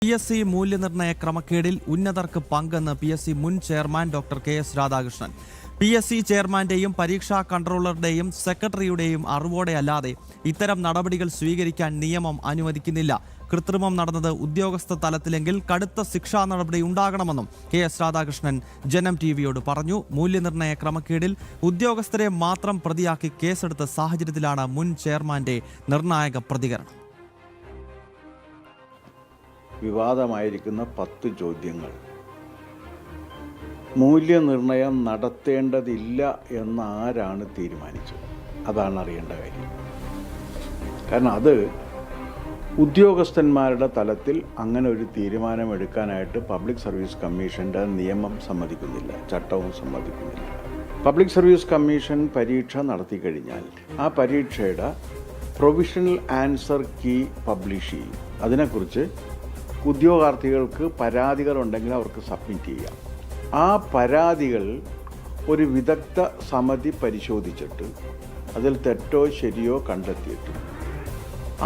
PSC മൂല്യനിർണ്ണയ ക്രമക്കേടിൽ ഉന്നതർക്ക് പങ്കെന്ന് PSC മുൻ chairman doctor KS Radhakrishnan. PSC ചെയർമാന്റെയും പരീക്ഷാ കൺട്രോളറുടെയും സെക്രട്ടറിയുടെയും അറിവോടെ അല്ലാതെ ഇത്തരം നടപടികൾ സ്വീകരിക്കാൻ നിയമം അനുവദിക്കുന്നില്ല. കൃത്രിമം നടന്നത് ഉദ്യോഗസ്ഥ തലത്തിലെങ്കിൽ കടുത്ത ശിക്ഷാ നടപടി ഉണ്ടാകണമെന്നും KS രാധാകൃഷ്ണൻ ജനം ടിവിയോട് പറഞ്ഞു. മൂല്യനിർണ്ണയ ക്രമക്കേടിൽ ഉദ്യോഗസ്ഥരെ മാത്രം പ്രതിയാക്കി കേസെടുത്ത സാഹചര്യത്തിലാണ് മുൻ ചെയർമാന്റെ നിർണായക പ്രതികരണം. വിവാദമായിരിക്കുന്ന 10 ചോദ്യങ്ങൾ മൂല്യനിർണ്ണയം നടത്തേണ്ടതില്ല എന്ന് ആരാണ് തീരുമാനിച്ചത്? അതാണ് അറിയേണ്ട കാര്യം. കാരണം അത് ഉദ്യോഗസ്ഥന്മാരുടെ തലത്തിൽ അങ്ങനെ ഒരു തീരുമാനമെടുക്കാനായിട്ട് പബ്ലിക് സർവീസ് കമ്മീഷൻ്റെ നിയമം സമ്മതിക്കുന്നില്ല, ചട്ടവും സമ്മതിക്കുന്നില്ല. പബ്ലിക് സർവീസ് കമ്മീഷൻ പരീക്ഷ നടത്തി കഴിഞ്ഞാൽ ആ പരീക്ഷയുടെ പ്രൊവിഷണൽ ആൻസർ കീ പബ്ലിഷ് ചെയ്യും. അതിനെക്കുറിച്ച് ഉദ്യോഗാർത്ഥികൾക്ക് പരാതികളുണ്ടെങ്കിൽ അവർക്ക് സബ്മിറ്റ് ചെയ്യാം. ആ പരാതികൾ ഒരു വിദഗ്ധ സമിതി പരിശോധിച്ചിട്ട് അതിൽ തെറ്റോ ശരിയോ കണ്ടെത്തിയിട്ട്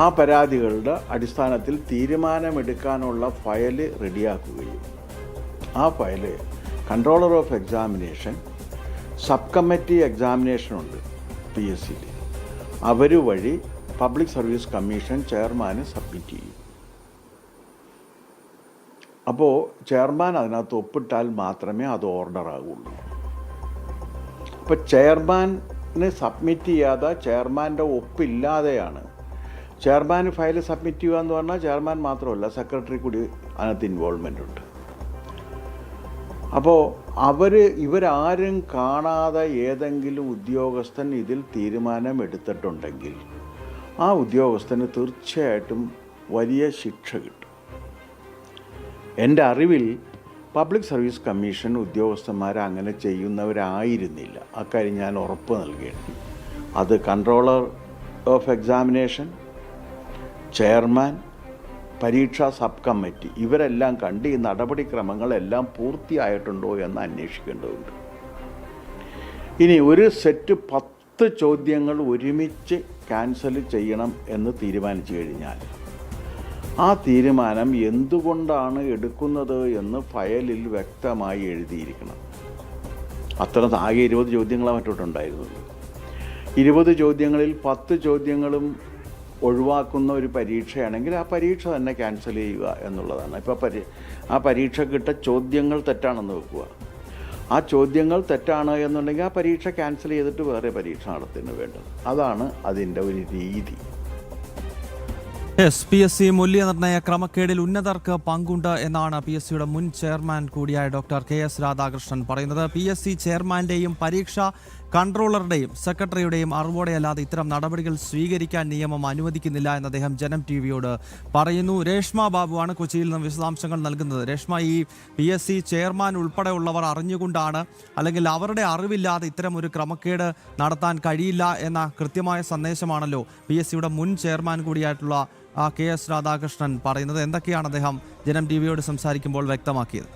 ആ പരാതികളുടെ അടിസ്ഥാനത്തിൽ തീരുമാനമെടുക്കാനുള്ള ഫയല് റെഡിയാക്കുകയും ആ file controller of examination, sub committee എക്സാമിനേഷനുണ്ട് PSCയിൽ, അവർ വഴി പബ്ലിക് സർവീസ് കമ്മീഷൻ ചെയർമാന് സബ്മിറ്റ് ചെയ്യും. അപ്പോൾ ചെയർമാൻ അതിനകത്ത് ഒപ്പിട്ടാൽ മാത്രമേ അത് ഓർഡർ ആകുള്ളൂ. അപ്പോൾ ചെയർമാന് സബ്മിറ്റ് ചെയ്യാതെ ചെയർമാൻ്റെ ഒപ്പില്ലാതെയാണ് ചെയർമാൻ ഫയൽ സബ്മിറ്റ് ചെയ്യുക എന്ന് പറഞ്ഞാൽ ചെയർമാൻ മാത്രമല്ല, സെക്രട്ടറി കൂടി അതിനകത്ത് ഇൻവോൾവ്മെൻ്റ് ഉണ്ട്. അപ്പോൾ ഇവരാരും കാണാതെ ഏതെങ്കിലും ഉദ്യോഗസ്ഥൻ ഇതിൽ തീരുമാനമെടുത്തിട്ടുണ്ടെങ്കിൽ ആ ഉദ്യോഗസ്ഥന് തീർച്ചയായിട്ടും വലിയ ശിക്ഷ കിട്ടും. എൻ്റെ അറിവിൽ പബ്ലിക് സർവീസ് കമ്മീഷൻ ഉദ്യോഗസ്ഥന്മാർ അങ്ങനെ ചെയ്യുന്നവരായിരുന്നില്ല. അക്കാര്യം ഞാൻ ഉറപ്പ് നൽകിയിട്ടുണ്ട്. അത് കൺട്രോളർ ഓഫ് എക്സാമിനേഷൻ, ചെയർമാൻ, പരീക്ഷാ സബ് കമ്മിറ്റി ഇവരെല്ലാം കണ്ട് ഈ നടപടിക്രമങ്ങളെല്ലാം പൂർത്തിയായിട്ടുണ്ടോ എന്ന് അന്വേഷിക്കേണ്ടതുണ്ട്. ഇനി ഒരു സെറ്റ് 10 ചോദ്യങ്ങൾ ഒരുമിച്ച് ക്യാൻസൽ ചെയ്യണം എന്ന് തീരുമാനിച്ചു കഴിഞ്ഞാൽ ആ തീരുമാനം എന്തുകൊണ്ടാണ് എടുക്കുന്നത് എന്ന് ഫയലിൽ വ്യക്തമായി എഴുതിയിരിക്കണം. ആകെ 20 ചോദ്യങ്ങളാണ് മറ്റോട്ടുണ്ടായിരുന്നത്. 20 ചോദ്യങ്ങളിൽ 10 ചോദ്യങ്ങളും ഒഴിവാക്കുന്ന ഒരു പരീക്ഷയാണെങ്കിൽ ആ പരീക്ഷ തന്നെ ക്യാൻസൽ ചെയ്യുക എന്നുള്ളതാണ്. ഇപ്പോൾ ആ പരീക്ഷക്കിട്ട ചോദ്യങ്ങൾ തെറ്റാണെന്ന് വെക്കുക. ആ ചോദ്യങ്ങൾ തെറ്റാണ് എന്നുണ്ടെങ്കിൽ ആ പരീക്ഷ ക്യാൻസൽ ചെയ്തിട്ട് വേറെ പരീക്ഷ നടത്തുന്നു വേണ്ടത്. അതാണ് അതിൻ്റെ ഒരു രീതി. PSC മൂല്യനിർണ്ണയ ക്രമക്കേടിൽ ഉന്നതർക്ക് പങ്കുണ്ട് എന്നാണ് PSCയുടെ മുൻ ചെയർമാൻ കൂടിയായ ഡോക്ടർ KS രാധാകൃഷ്ണൻ പറയുന്നത്. PSC ചെയർമാന്റെയും പരീക്ഷാ കൺട്രോളറുടെയും സെക്രട്ടറിയുടെയും അറിവോടെയല്ലാതെ ഇത്തരം നടപടികൾ സ്വീകരിക്കാൻ നിയമം അനുവദിക്കുന്നില്ല എന്ന് അദ്ദേഹം ജനം ടിവിയോട് പറയുന്നു. രേഷ്മ ബാബുവാണ് കൊച്ചിയിൽ നിന്ന് വിശദാംശങ്ങൾ നൽകുന്നത്. രേഷ്മ, ഈ PSC ചെയർമാൻ ഉൾപ്പെടെയുള്ളവർ അറിഞ്ഞുകൊണ്ടാണ് അല്ലെങ്കിൽ അവരുടെ അറിവില്ലാതെ ഇത്തരം ഒരു ക്രമക്കേട് നടത്താൻ കഴിയില്ല എന്ന കൃത്യമായ സന്ദേശമാണല്ലോ PSCയുടെ മുൻ ചെയർമാൻ കൂടിയായിട്ടുള്ള KS രാധാകൃഷ്ണൻ പറയുന്നത്. എന്തൊക്കെയാണ് അദ്ദേഹം ജനം ടിവിയോട് സംസാരിക്കുമ്പോൾ വ്യക്തമാക്കിയത്?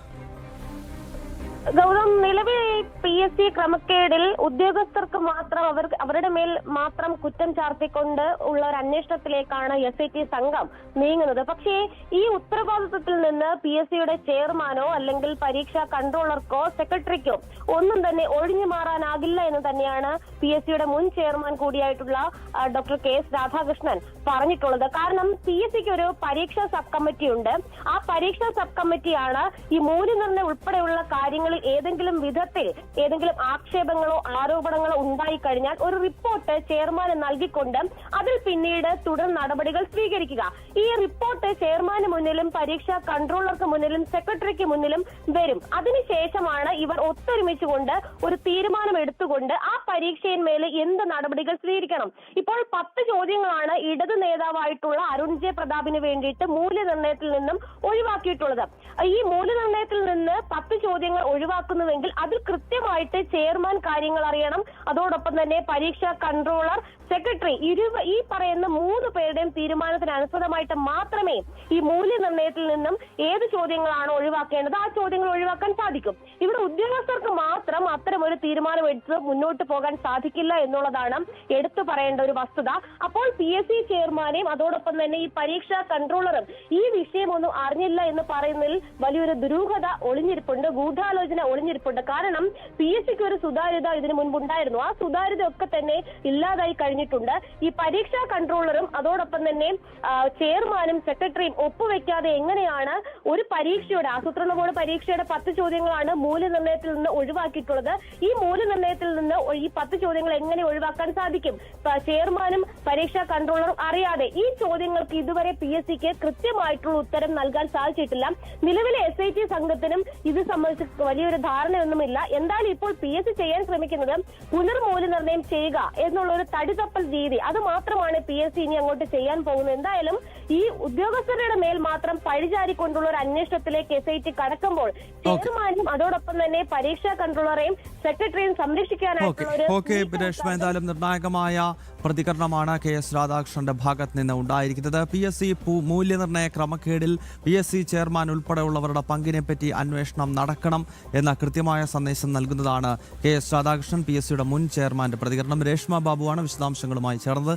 ഗൗതം, നിലവിൽ PSC ക്രമക്കേടിൽ ഉദ്യോഗസ്ഥർക്ക് മാത്രം അവരുടെ മേൽ മാത്രം കുറ്റം ചാർത്തിക്കൊണ്ട് ഉള്ള ഒരു അന്വേഷണത്തിലേക്കാണ് SIT സംഘം നീങ്ങുന്നത്. പക്ഷേ ഈ ഉത്തരവാദിത്വത്തിൽ നിന്ന് PSCയുടെ ചെയർമാനോ അല്ലെങ്കിൽ പരീക്ഷാ കൺട്രോളർക്കോ സെക്രട്ടറിക്കോ ഒന്നും തന്നെ ഒഴിഞ്ഞു മാറാനാകില്ല എന്ന് തന്നെയാണ് PSCയുടെ മുൻ ചെയർമാൻ കൂടിയായിട്ടുള്ള ഡോക്ടർ KS രാധാകൃഷ്ണൻ പറഞ്ഞിട്ടുള്ളത്. കാരണം PSCക്ക് ഒരു പരീക്ഷാ സബ് കമ്മിറ്റി ഉണ്ട്. ആ പരീക്ഷാ സബ് കമ്മിറ്റിയാണ് ഈ മൂല്യനിർണ്ണയം ഉൾപ്പെടെയുള്ള കാര്യങ്ങളിൽ ഏതെങ്കിലും വിധത്തിൽ ഏതെങ്കിലും ആക്ഷേപങ്ങളോ ആരോപണങ്ങളോ ഉണ്ടായിക്കഴിഞ്ഞാൽ ഒരു റിപ്പോർട്ട് ചെയർമാന് നൽകിക്കൊണ്ട് അതിൽ പിന്നീട് തുടർ നടപടികൾ സ്വീകരിക്കുക. ഈ റിപ്പോർട്ട് ചെയർമാന് മുന്നിലും പരീക്ഷാ കൺട്രോളർക്ക് മുന്നിലും സെക്രട്ടറിക്ക് മുന്നിലും വരും. അതിനുശേഷമാണ് ഇവർ ഒത്തൊരുമിച്ചുകൊണ്ട് ഒരു തീരുമാനം എടുത്തുകൊണ്ട് ആ പരീക്ഷയിന്മേൽ എന്ത് നടപടികൾ സ്വീകരിക്കണം. ഇപ്പോൾ 10 ചോദ്യങ്ങളാണ് ഇടതു നേതാവായിട്ടുള്ള അരുൺ ജെ പ്രതാപിന് വേണ്ടിയിട്ട് മൂല്യനിർണ്ണയത്തിൽ നിന്നും ഒഴിവാക്കിയിട്ടുള്ളത്. ഈ മൂല്യനിർണ്ണയത്തിൽ നിന്ന് 10 ചോദ്യങ്ങൾ ഒഴിവാക്കുന്നുവെങ്കിൽ അതിൽ കൃത്യമായിട്ട് ചെയർമാൻ കാര്യങ്ങൾ അറിയണം. അതോടൊപ്പം തന്നെ പരീക്ഷാ കൺട്രോളർ, സെക്രട്ടറി ഈ പറയുന്ന 3 പേരുടെയും തീരുമാനത്തിന് അനുസൃതമായിട്ട് മാത്രമേ ഈ മൂല്യനിർണ്ണയത്തിൽ നിന്നും ഏത് ചോദ്യങ്ങളാണ് ഒഴിവാക്കേണ്ടത് ആ ചോദ്യങ്ങൾ ഒഴിവാക്കാൻ സാധിക്കും. ഇവിടെ ഉദ്യോഗസ്ഥർക്ക് മാത്രം അത്തരം ഒരു തീരുമാനം എടുത്ത് മുന്നോട്ട് പോകാൻ സാധിക്കില്ല എന്നുള്ളതാണ് എടുത്തു പറയേണ്ട ഒരു വസ്തുത. അപ്പോൾ PSC ചെയർമാനെയും അതോടൊപ്പം തന്നെ ഈ പരീക്ഷാ കൺട്രോളറും ഈ വിഷയമൊന്നും അറിഞ്ഞില്ല എന്ന് പറയുന്നതിൽ വലിയൊരു ദുരൂഹത ഒളിഞ്ഞിരിപ്പുണ്ട്, ഗൂഢാലോചന ഒളിഞ്ഞിരിപ്പുണ്ട്. കാരണം PSCക്ക് ഒരു സുതാര്യത ഇതിനു മുൻപുണ്ടായിരുന്നു. ആ സുതാര്യത ഒക്കെ തന്നെ ഇല്ലാതായി കഴിഞ്ഞിട്ടുണ്ട്. ഈ പരീക്ഷാ കൺട്രോളറും അതോടൊപ്പം തന്നെ ചെയർമാനും സെക്രട്ടറിയും ഒപ്പുവെക്കാതെ എങ്ങനെയാണ് ഒരു പരീക്ഷയുടെ ആസൂത്രണ ബോർഡ് പരീക്ഷയുടെ 10 ചോദ്യങ്ങളാണ് മൂല്യനിർണ്ണയത്തിൽ നിന്ന് ഒഴിവാക്കിയിട്ടുള്ളത്. ഈ മൂല്യനിർണ്ണയത്തിൽ നിന്ന് ഈ 10 ചോദ്യങ്ങൾ എങ്ങനെ ഒഴിവാക്കാൻ സാധിക്കും? ചെയർമാനും പരീക്ഷാ കൺട്രോളറും അറിയാതെ ഈ ചോദ്യങ്ങൾക്ക് ഇതുവരെ PSCക്ക് കൃത്യമായിട്ടുള്ള ഉത്തരം നൽകാൻ സാധിച്ചിട്ടില്ല. നിലവിലെ SIT സംഘത്തിനും ഇത് സംബന്ധിച്ച് വലിയൊരു ധാരണയൊന്നുമില്ല. എന്തായാലും ഇപ്പോൾ PSC ചെയ്യാൻ ശ്രമിക്കുന്നത് പുനർമൂല്യനിർണ്ണയം ചെയ്യുക എന്നുള്ള ഒരു തടിതപ്പൽ രീതി, അത് മാത്രമാണ് PSC ഇനി അങ്ങോട്ട് ചെയ്യാൻ പോകുന്നത്. എന്തായാലും ഈ ഉദ്യോഗസ്ഥരുടെ മേൽ മാത്രം പഴിചാരിക്കൊണ്ടുള്ള ഒരു അന്വേഷണത്തിലേക്ക് SIT കടക്കുമ്പോൾ ചെയർമാനും അതോടൊപ്പം തന്നെ പരീക്ഷാ കൺട്രോളറെയും സെക്രട്ടറിയും സംരക്ഷിക്കാനായിട്ടുള്ള രേഷ്മ, എന്തായാലും നിർണായകമായ പ്രതികരണമാണ് KS രാധാകൃഷ്ണന്റെ ഭാഗത്ത് നിന്ന് ഉണ്ടായിരിക്കുന്നത്. PSC മൂല്യനിർണ്ണയ ക്രമക്കേടിൽ PSC ചെയർമാൻ ഉൾപ്പെടെയുള്ളവരുടെ പങ്കിനെ പറ്റി അന്വേഷണം നടക്കണം എന്ന കൃത്യമായ സന്ദേശം നൽകുന്നതാണ് KS രാധാകൃഷ്ണൻ, PSCയുടെ മുൻ ചെയർമാന്റെ പ്രതികരണം. രേഷ്മ ബാബുവാണ് വിശദാംശങ്ങളുമായി ചേർന്നത്.